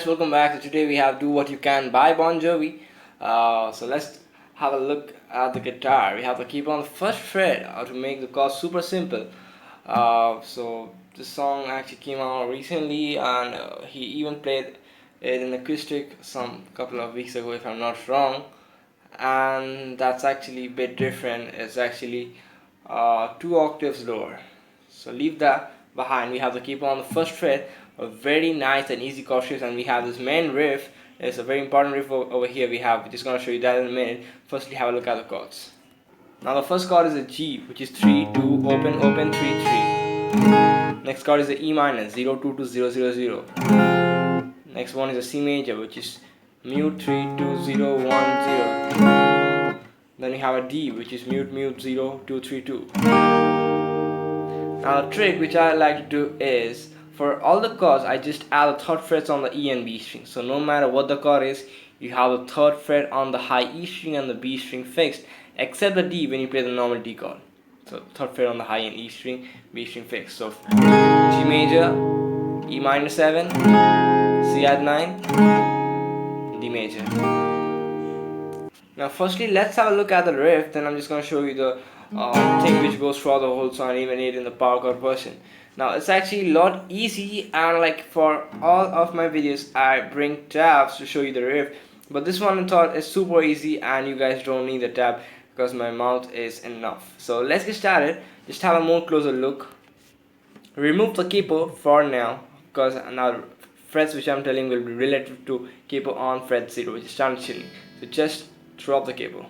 welcome back. So today we have Do What You Can by Bon Jovi. So let's have a look at the guitar. We have to keep on the first fret to make the chords super simple. So this song actually came out recently, and he even played it in acoustic some couple of weeks ago, if I'm not wrong. And that's actually a bit different. It's actually 2 octaves lower. So leave that behind. We have to keep on the first fret, a very nice and easy chord shapes, and we have this main riff. It's a very important riff over here. We're just gonna show you that in a minute. Firstly, have a look at the chords. Now the first chord is a G, which is 3 2 open open 3 3. Next chord is the E minor 0 2 2 0 0 0. Next one is a C major, which is mute 3 2 0 1 0. Then we have a D, which is mute mute 0 2 3 2. Now the trick which I like to do is, for all the chords I just add the third frets on the E and B string. So no matter what the chord is, you have the third fret on the high E string and the B string fixed, except the D when you play the normal D chord. So third fret on the high and E string, B string fixed. So G major, E minor 7, C add 9, D major. Now firstly, let's have a look at the riff, then I'm just going to show you the thing which goes throughout the whole song, even it in the power chord version. Now it's actually a lot easy, and like for all of my videos I bring tabs to show you the riff, but this one I thought is super easy and you guys don't need the tab because my mouth is enough. So let's get started. Just have a more closer look. Remove the capo for now, because now frets which I'm telling will be relative to capo on fret 0, which is standard tuning. So just throw up the capo.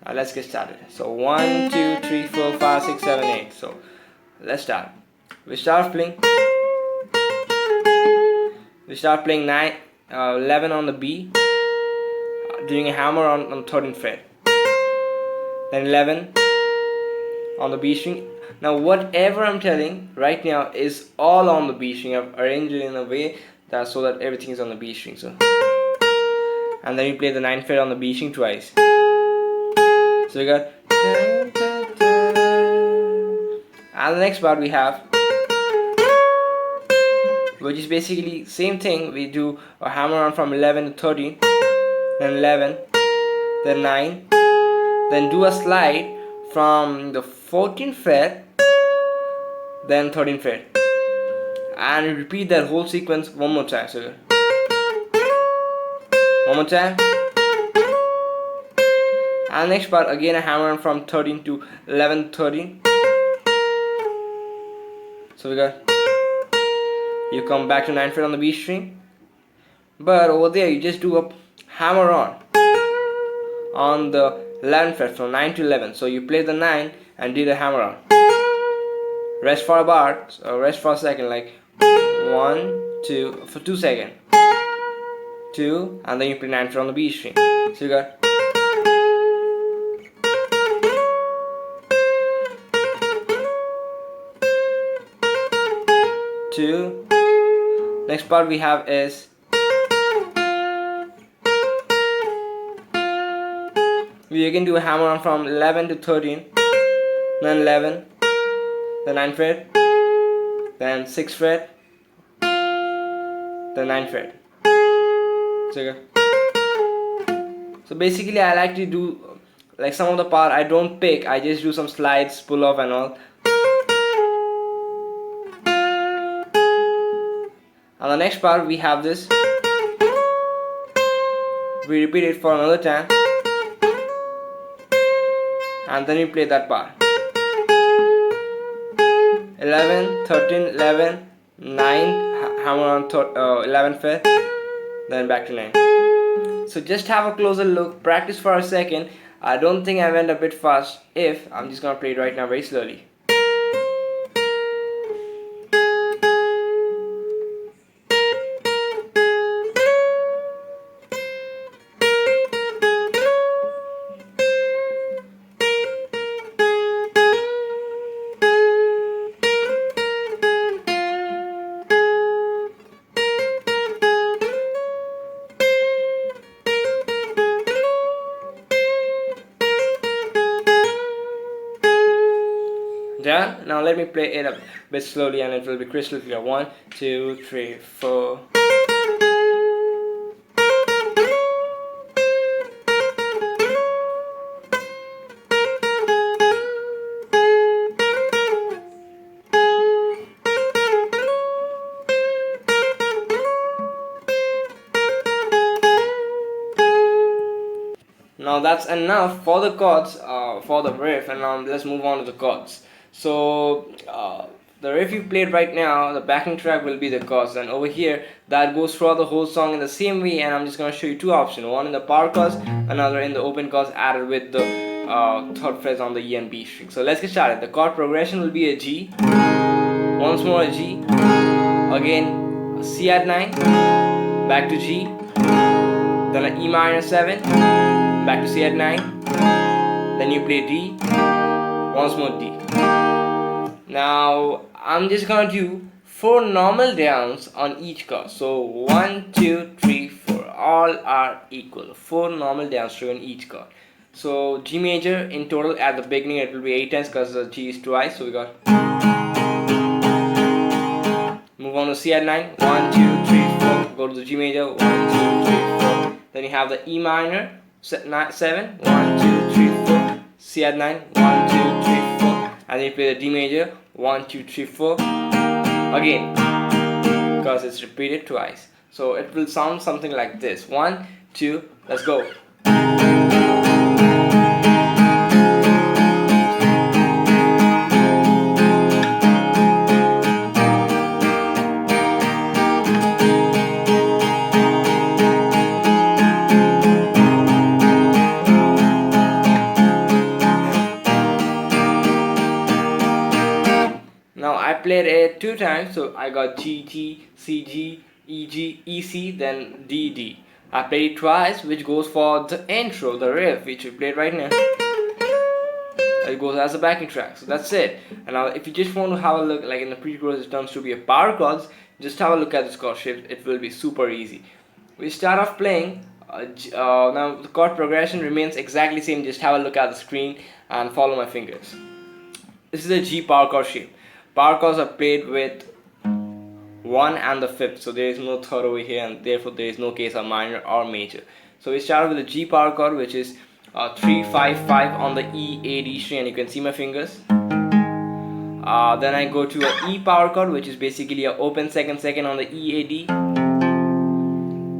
Now let's get started. So 1 2 3 4 5 6 7 8. So let's start. We start playing 11 on the B, doing a hammer on the 13th fret, then 11 on the B string. Now whatever I'm telling right now is all on the B string. I've arranged it in a way that so that everything is on the B string. So, and then you play the 9th fret on the B string twice. So we got, and the next part we have, which is basically same thing. We do a hammer on from 11 to 13, then 11, then 9, then do a slide from the 14th fret, then 13th fret, and repeat that whole sequence one more time. So one more time. And next part again a hammer on from 13 to 11 13. So we got, you come back to 9th fret on the B string, but over there you just do a hammer on the 11th fret from 9 to 11. So you play the 9 and do the hammer on. Rest for a bar, so rest for a second, like 1 2 for 2 seconds, 2, and then you play 9th fret on the B string. So you got, two. Next part we have is, we again do a hammer on from 11 to 13, then 11, then 9th fret, then 6th fret, then 9th fret. So basically I like to do like some of the part I don't pick, I just do some slides, pull off and all. On the next part we have this, we repeat it for another time, and then we play that part 11 13 11 9, hammer on 11th fret, then back to 9. So just have a closer look, practice for a second. I don't think I went a bit fast. If I'm just gonna play it right now very slowly. Done. Now let me play it up bit slowly and it will be crystal clear. 1, 2, 3, 4. Now that's enough for the chords, for the riff, and now let's move on to the chords. So the riff you played right now, the backing track will be the chords, and over here that goes throughout the whole song in the same way, and I'm just going to show you two options, one in the power chords, another in the open chords added with the third phrase on the E and B string. So let's get started. The chord progression will be a G, once more a G, again a C at 9, back to G, then an E minor 7, back to C at 9, then you play D, once more D. Now I'm just gonna do 4 normal downs on each chord. So 1, 2, 3, 4, all are equal. 4 normal downs on each chord. So G major in total at the beginning it will be 8 times because the G is twice. So we got. Move on to C at 9, 1, 2, 3, 4. Go to the G major, 1, 2, 3, 4. Then you have the E minor 7, 1, 2, 3, 4. C at 9, 1, 2, 3, 4. And then you play the D major, 1, 2, 3, 4. Again, because it's repeated twice. So it will sound something like this. 1, 2, let's go. Now I played it 2 times, so I got G, G, C, G, E, G, E, C, then D, D. I played it twice, which goes for the intro, the riff, which we played right now. It goes as a backing track, so that's it. And now if you just want to have a look, like in the pre-chorus it turns to be a power chords, just have a look at this chord shape, it will be super easy. We start off playing, now the chord progression remains exactly same, just have a look at the screen and follow my fingers. This is a G power chord shape. Power chords are played with 1 and the 5th, so there is no third over here, and therefore there is no case of minor or major. So we start with the G power chord, which is 3, 5, 5 on the E, A, D string, and you can see my fingers. Then I go to an E power chord, which is basically an open second on the E, A, D.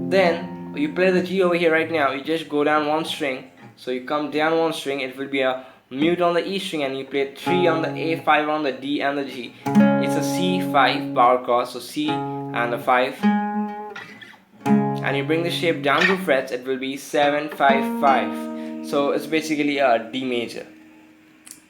Then you play the G over here right now, you just go down 1 string, so you come down 1 string, it will be a mute on the E string, and you play 3 on the A, 5 on the D and the G. It's a C5 power chord, so C and a 5, and you bring the shape down 2 frets, it will be 7, 5, 5. So it's basically a D major.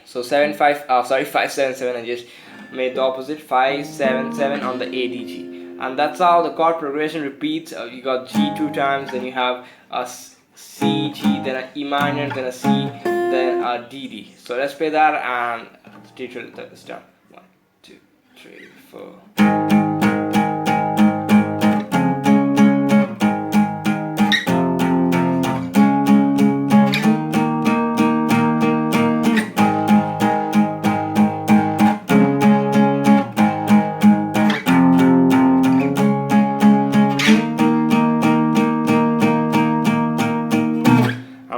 So 7, 5, 5, 7, 7, and just made the opposite, 5, 7, 7 on the A, D, G. And that's how the chord progression repeats. You got G 2 times, then you have a C, G, then an E minor, then a C, then a D, D. So let's play that and the teacher will this down. 1, 2, 3, 4.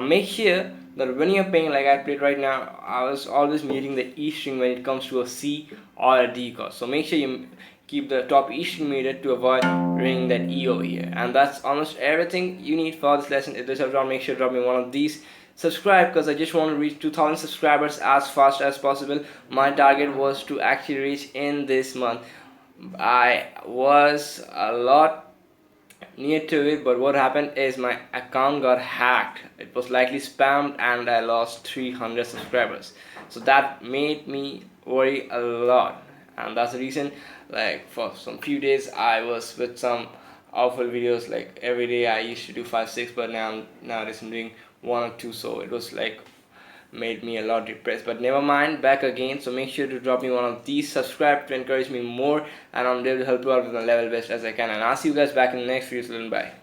Make sure that when you're playing like I played right now, I was always muting the E string when it comes to a C or a D chord. So make sure you keep the top E string muted to avoid ringing that E over here. And that's almost everything you need for this lesson. If this helps out, make sure to drop me one of these. Subscribe, because I just want to reach 2,000 subscribers as fast as possible. My target was to actually reach in this month. I was a lot near to it, but what happened is my account got hacked. It was likely spammed and I lost 300 subscribers. So that made me worry a lot, and that's the reason, like, for some few days I was with some awful videos. Like every day I used to do 5, 6, but nowadays I'm doing 1 or 2. So it was like made me a lot depressed, but never mind, back again. So make sure to drop me one of these, subscribe to encourage me more, and I'm there to help you out with the level best as I can. And I'll see you guys back in the next video. So bye.